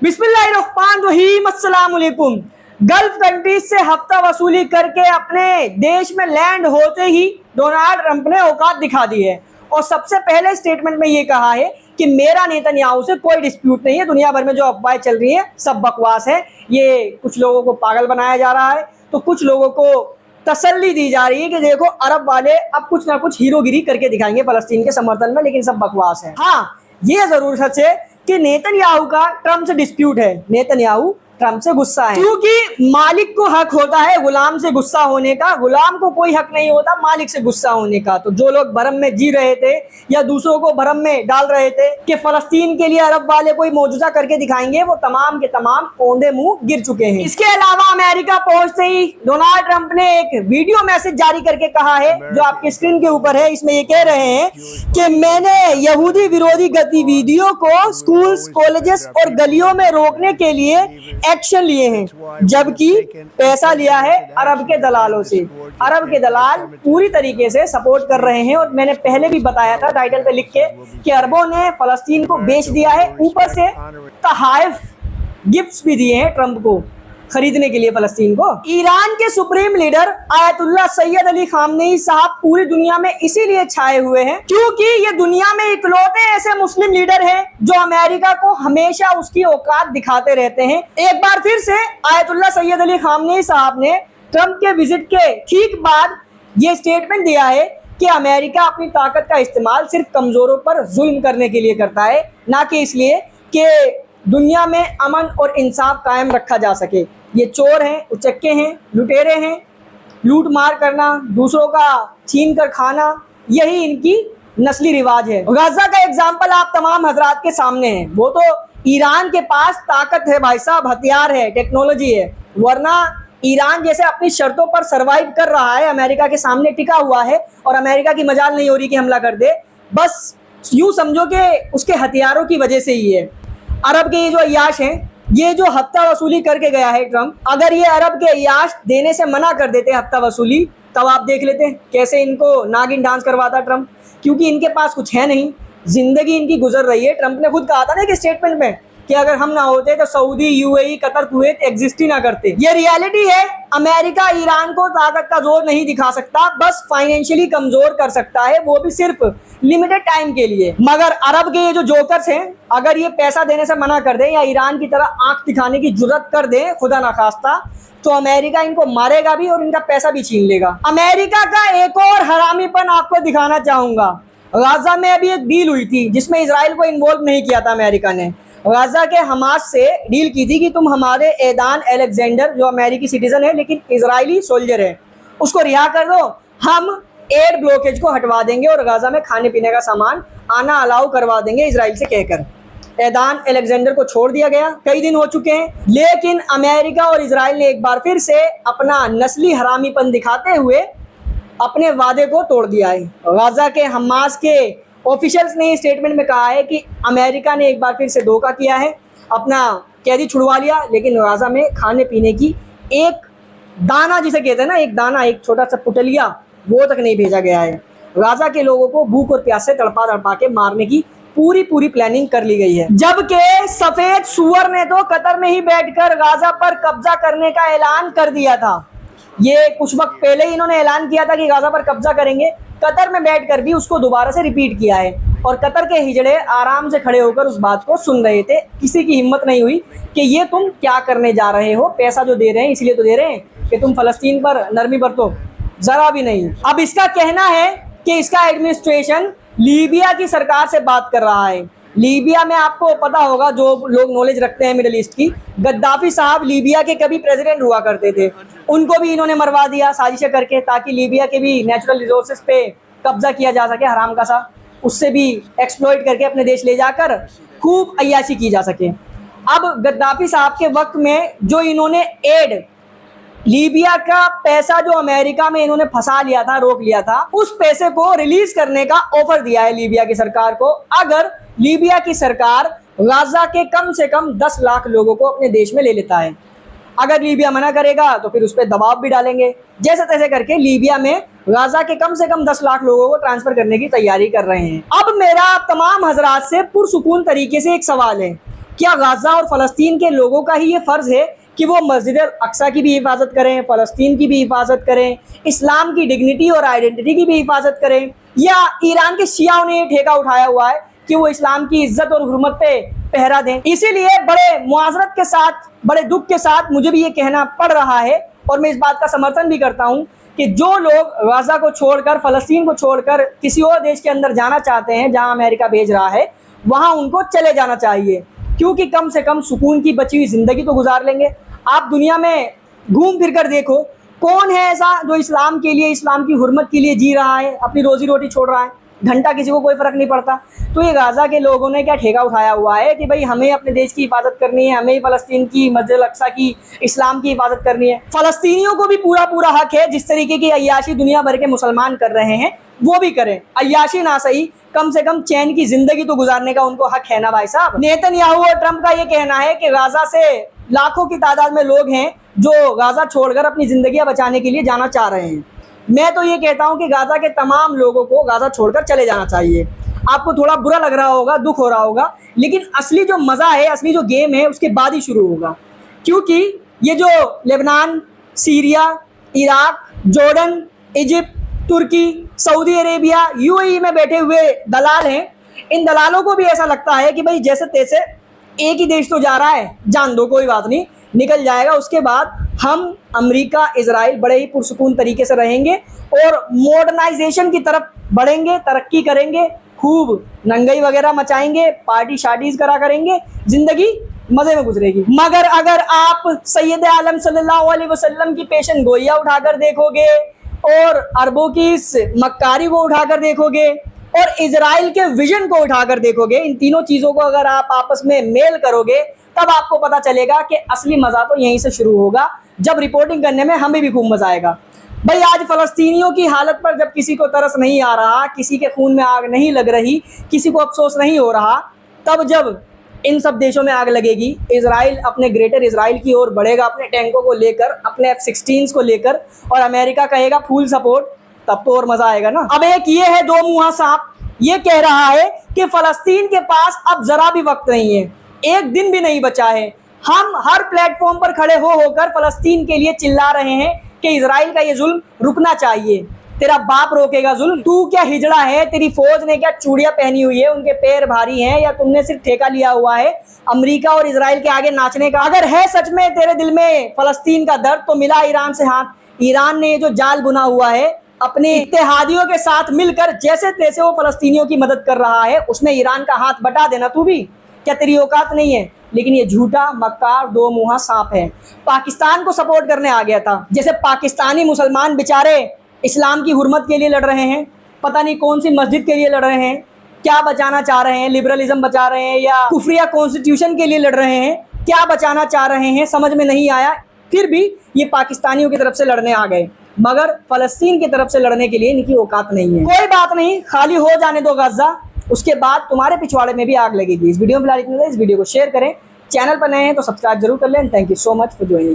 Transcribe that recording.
बिस्मिल्लाहिर्रहमानिर्रहीम, अस्सलाम वालेकुम। गल्फ कंट्रीज से हफ्ता वसूली करके अपने देश में लैंड होते ही डोनाल्ड ट्रंप ने औकात दिखा दी है और सबसे पहले स्टेटमेंट में ये कहा है कि मेरा नेतन्याहू से कोई डिस्प्यूट नहीं है। दुनिया भर में जो अफवाहें चल रही हैं सब बकवास है। ये कुछ लोगों को पागल बनाया जा रहा है तो कुछ लोगों को तसल्ली दी जा रही है कि देखो अरब वाले अब कुछ ना कुछ हीरोगिरी करके दिखाएंगे फलस्तीन के समर्थन में, लेकिन सब बकवास है। हाँ, ये जरूर सच है कि नेतन्याहू का ट्रंप से डिस्प्यूट है। नेतन्याहू ट्रंप से गुस्सा है क्योंकि मालिक को हक होता है गुलाम से गुस्सा होने का, गुलाम को कोई हक नहीं होता मालिक से गुस्सा होने का। तो जो लोग भरम में जी रहे थे या दूसरों को भरम में डाल रहे थे कि फलस्तीन के लिए अरब वाले कोई मौजूदा करके दिखाएंगे, वो तमाम के तमाम औंधे मुंह गिर चुके हैं। इसके अलावा अमेरिका पहुंचते ही डोनाल्ड ट्रंप ने एक वीडियो मैसेज जारी करके कहा है, जो आपके स्क्रीन के ऊपर है। इसमें ये कह रहे हैं कि मैंने यहूदी विरोधी गतिविधियों को स्कूल्स, कॉलेजेस और गलियों में रोकने के लिए एक्शन लिए हैं, जबकि पैसा लिया है अरब के दलालों से। अरब के दलाल पूरी तरीके से सपोर्ट कर रहे हैं और मैंने पहले भी बताया था टाइटल पे लिख के कि अरबों ने फलस्तीन को बेच दिया है, ऊपर से तहाइफ गिफ्ट्स भी दिए हैं ट्रंप को खरीदने के लिए फलस्तीन को। ईरान के supreme leader Ayatollah Syed Ali Khamenei साहब पूरी दुनिया में इसीलिए छाए हुए हैं क्योंकि ये दुनिया में इकलौते ऐसे मुस्लिम लीडर हैं जो अमेरिका को हमेशा उसकी औकात दिखाते रहते हैं। एक बार फिर से आयतुल्लाह सैयद अली खामनेई साहब ने ट्रंप के विजिट के ठीक बाद ये स्टेटमेंट दिया है कि अमेरिका अपनी ताकत का इस्तेमाल सिर्फ कमजोरों पर जुल्म करने के लिए करता है, ना कि इसलिए कि दुनिया में अमन और इंसाफ कायम रखा जा सके। ये चोर हैं, उचक्के हैं, लुटेरे हैं, लूट मार करना, दूसरों का छीन कर खाना, यही इनकी नस्ली रिवाज है। गाजा का एग्जाम्पल आप तमाम हजरात के सामने है। वो तो ईरान के पास ताकत है भाई साहब, हथियार है, टेक्नोलॉजी है, वरना ईरान जैसे अपनी शर्तों पर सरवाइव कर रहा है, अमेरिका के सामने टिका हुआ है और अमेरिका की मजाल नहीं हो रही कि हमला कर दे। बस यूं समझो कि उसके हथियारों की वजह से ही है। अरब के ये जो अय्याश हैं, ये जो हफ्ता वसूली करके गया है ट्रंप, अगर ये अरब के अय्याश देने से मना कर देते हफ्ता वसूली, तब आप देख लेते कैसे इनको नागिन डांस करवाता ट्रंप, क्योंकि इनके पास कुछ है नहीं, जिंदगी इनकी गुजर रही है। ट्रंप ने खुद कहा था ना कि स्टेटमेंट में कि अगर हम ना होते तो Saudi, UAE, Qatar, Kuwait exist ही ना करते। ये रियलिटी है। अमेरिका ईरान को ताकत का जोर नहीं दिखा सकता, बस फाइनेंशियली कमजोर कर सकता है, वो भी सिर्फ लिमिटेड टाइम के लिए। मगर अरब के ये जो जोकर्स हैं, अगर ये पैसा देने से मना कर दें या ईरान की तरह आंख दिखाने की जुर्रत कर दें खुदा ना खास्ता, तो अमेरिका इनको मारेगा भी और इनका पैसा भी छीन लेगा। अमेरिका का एक और हरामीपन आपको दिखाना चाहूंगा। गाजा में अभी एक डील हुई थी जिसमें इजराइल को इन्वॉल्व नहीं किया था अमेरिका ने। गाजा के हमास से डील की थी कि तुम हमारे एदान अलेक्जेंडर, जो अमेरिकी सिटीजन है लेकिन इजरायली सोल्जर है, उसको रिहा कर दो, हम एयर ब्लॉकेज को हटवा देंगे और गाजा में खाने पीने का सामान आना अलाउ करवा देंगे इजराइल से कहकर। एदान अलेक्जेंडर को छोड़ दिया गया, कई दिन हो चुके हैं, लेकिन अमेरिका और इजराइल ने एक बार फिर से अपना नस्ली हरामीपन दिखाते हुए अपने वादे को तोड़ दिया है। गाजा के हमास के ऑफिशियल्स ने स्टेटमेंट में कहा है कि अमेरिका ने एक बार फिर से धोखा किया है, अपना कैदी छुड़वा लिया, लेकिन गाजा में खाने पीने की एक दाना, जिसे कहते हैं ना, एक दाना, एक छोटा सा पुटलिया, वो तक नहीं भेजा गया है। गाजा के लोगों को भूख और प्यास से तड़पा तड़पा के मारने की पूरी प्लानिंग कर ली गई है। जबकि सफेद सुअर ने तो कतर में ही बैठकर गाजा पर कब्जा करने का ऐलान कर दिया था। ये कुछ वक्त पहले ही इन्होंने ऐलान किया था कि गाजा पर कब्जा करेंगे, कतर में बैठकर भी उसको दोबारा से रिपीट किया है और कतर के हिजड़े आराम से खड़े होकर उस बात को सुन रहे थे। किसी की हिम्मत नहीं हुई कि ये तुम क्या करने जा रहे हो, पैसा जो दे रहे हैं इसलिए तो दे रहे हैं कि तुम फलस्तीन पर नरमी बरतो, जरा भी नहीं। अब इसका कहना है कि इसका एडमिनिस्ट्रेशन लीबिया की सरकार से बात कर रहा है। लीबिया में आपको पता होगा, जो लोग नॉलेज रखते हैं मिडिल ईस्ट की, गद्दाफी साहब लीबिया के कभी प्रेसिडेंट हुआ करते थे, उनको भी इन्होंने मरवा दिया साजिशें करके ताकि लीबिया के भी नेचुरल रिसोर्सेज पे कब्जा किया जा सके, हराम का सा, उससे भी एक्सप्लॉइट करके अपने देश ले जाकर खूब अय्याशी की जा सके। अब गद्दाफी साहब के वक्त में जो इन्होंने एड, लीबिया का पैसा जो अमेरिका में इन्होंने फंसा लिया था, रोक लिया था, उस पैसे को रिलीज करने का ऑफर दिया है लीबिया की सरकार को, अगर लीबिया की सरकार गाजा के कम से कम 10 लाख लोगों को अपने देश में ले लेता है। अगर लीबिया मना करेगा तो फिर उस पर दबाव भी डालेंगे, जैसे तैसे करके लीबिया में गाजा के कम से कम 10 लाख लोगों को ट्रांसफर करने की तैयारी कर रहे हैं। अब मेरा तमाम हजरात से पुरसुकून तरीके से एक सवाल है, क्या गाज़ा और फ़लस्तीन के लोगों का ही ये फ़र्ज़ है कि वो मस्जिद अक्सा की भी हिफाजत करें, फ़लस्तीन की भी हिफाजत करें, इस्लाम की डिग्निटी और आइडेंटिटी की भी हिफाजत करें, या ईरान के शियाओं ने ये ठेका उठाया हुआ है कि वो इस्लाम की इज्जत और हुर्मत पे पहरा दें? इसीलिए बड़े मुआज़रत के साथ, बड़े दुख के साथ मुझे भी ये कहना पड़ रहा है, और मैं इस बात का समर्थन भी करता हूँ कि जो लोग गाज़ा को छोड़कर, फ़लस्तीन को छोड़कर किसी और देश के अंदर जाना चाहते हैं जहाँ अमेरिका भेज रहा है, वहाँ उनको चले जाना चाहिए, क्योंकि कम से कम सुकून की बची हुई ज़िंदगी तो गुजार लेंगे। आप दुनिया में घूम फिर कर देखो, कौन है ऐसा जो इस्लाम के लिए, इस्लाम की हुर्मत के लिए जी रहा है, अपनी रोज़ी रोटी छोड़ रहा है? घंटा किसी को कोई फ़र्क नहीं पड़ता। तो ये गाज़ा के लोगों ने क्या ठेका उठाया हुआ है कि भाई हमें अपने देश की हिफाजत करनी है, हमें फ़लस्तीन की, मस्जिद अक्सा की, इस्लाम की हिफाजत करनी है। फ़लस्तीनियों को भी पूरा पूरा हक है, जिस तरीके की अय्याशी दुनिया भर के मुसलमान कर रहे हैं वो भी करें। अय्याशी ना सही, कम से कम चैन की ज़िंदगी तो गुजारने का उनको हक है ना भाई साहब। नेतन्याहू और ट्रंप का ये कहना है कि गाज़ा से लाखों की तादाद में लोग हैं जो गाज़ा छोड़कर अपनी ज़िंदगियाँ बचाने के लिए जाना चाह रहे हैं। मैं तो ये कहता हूँ कि गाज़ा के तमाम लोगों को गाज़ा छोड़कर चले जाना चाहिए। आपको थोड़ा बुरा लग रहा होगा, दुख हो रहा होगा, लेकिन असली जो मज़ा है, असली जो गेम है उसके बाद ही शुरू होगा, क्योंकि ये जो Lebanon, Syria, Iraq, Jordan, Egypt, Turkey, Saudi Arabia, UAE में बैठे हुए दलाल हैं, इन दलालों को भी ऐसा लगता है कि भाई जैसे तैसे एक ही देश तो जा रहा है, जान दो, कोई बात नहीं, निकल जाएगा, उसके बाद हम अमेरिका, इजराइल बड़े ही पुरसुकून तरीके से रहेंगे और मॉडर्नाइजेशन की तरफ बढ़ेंगे, तरक्की करेंगे, खूब नंगई वगैरह मचाएंगे, पार्टी शार्टीज करा करेंगे, जिंदगी मजे में गुजरेगी। मगर अगर आप सैयद आलम सल्लल्लाहु अलैहि वसल्लम की पेशन गोइया उठाकर देखोगे और अरबों की इस मक्कारी को उठाकर देखोगे और इजराइल के विजन को उठाकर देखोगे, इन तीनों चीज़ों को अगर आप आपस में मेल करोगे, तब आपको पता चलेगा कि असली मज़ा तो यहीं से शुरू होगा, जब रिपोर्टिंग करने में हमें भी खूब मज़ा आएगा। भाई आज फ़लस्तीनियों की हालत पर जब किसी को तरस नहीं आ रहा, किसी के खून में आग नहीं लग रही, किसी को अफसोस नहीं हो रहा, तब जब इन सब देशों में आग लगेगी, इजराइल अपने ग्रेटर इजराइल की ओर बढ़ेगा अपने टैंकों को लेकर, अपने F-16 को लेकर, और अमेरिका कहेगा फुल सपोर्ट, तब तो और मज़ा आएगा ना। अब एक ये है दो मुँहा सांप, ये कह रहा है कि फ़लस्तीन के पास अब ज़रा भी वक्त नहीं है, एक दिन भी नहीं बचा है। हम हर प्लेटफॉर्म पर खड़े होकर फ़लस्तीन के लिए चिल्ला रहे हैं कि इजराइल का ये जुल्म रुकना चाहिए। तेरा बाप रोकेगा जुल्म? तू क्या हिजड़ा है? तेरी फौज ने क्या चूड़ियां पहनी हुई है? उनके पैर भारी हैं, या तुमने सिर्फ ठेका लिया हुआ है अमेरिका और इजराइल के आगे नाचने का? अगर है सच में तेरे दिल में फ़लस्तीन का दर्द, तो मिला ईरान से हाथ। ईरान ने जो जाल बुना हुआ है अपने इत्तेहादियों के साथ मिलकर, जैसे तैसे वो फ़लस्तीनियों की मदद कर रहा है, उसमें ईरान का हाथ बटा देना तू भी। क्या तेरी औकात नहीं है? लेकिन ये झूठा, मक्कार, दो मुँहा सांप है। पाकिस्तान को सपोर्ट करने आ गया था, जैसे पाकिस्तानी मुसलमान बेचारे इस्लाम की हुर्मत के लिए लड़ रहे हैं, पता नहीं कौन सी मस्जिद के लिए लड़ रहे हैं, क्या बचाना चाह रहे हैं, लिबरलिज्म बचा रहे हैं या कुफरिया कॉन्स्टिट्यूशन के लिए लड़ रहे हैं, क्या बचाना चाह रहे हैं समझ में नहीं आया। फिर भी ये पाकिस्तानियों की तरफ से लड़ने आ गए, मगर फ़लस्तीन की तरफ से लड़ने के लिए इनकी औकात नहीं है। कोई बात नहीं, खाली हो जाने दो गाज़ा, उसके बाद तुम्हारे पिछवाड़े में भी आग लगेगी। इस वीडियो में फिलहाल इतना, इस वीडियो को शेयर करें, चैनल पर नए हैं तो सब्सक्राइब जरूर कर लें। Thank you so much for joining.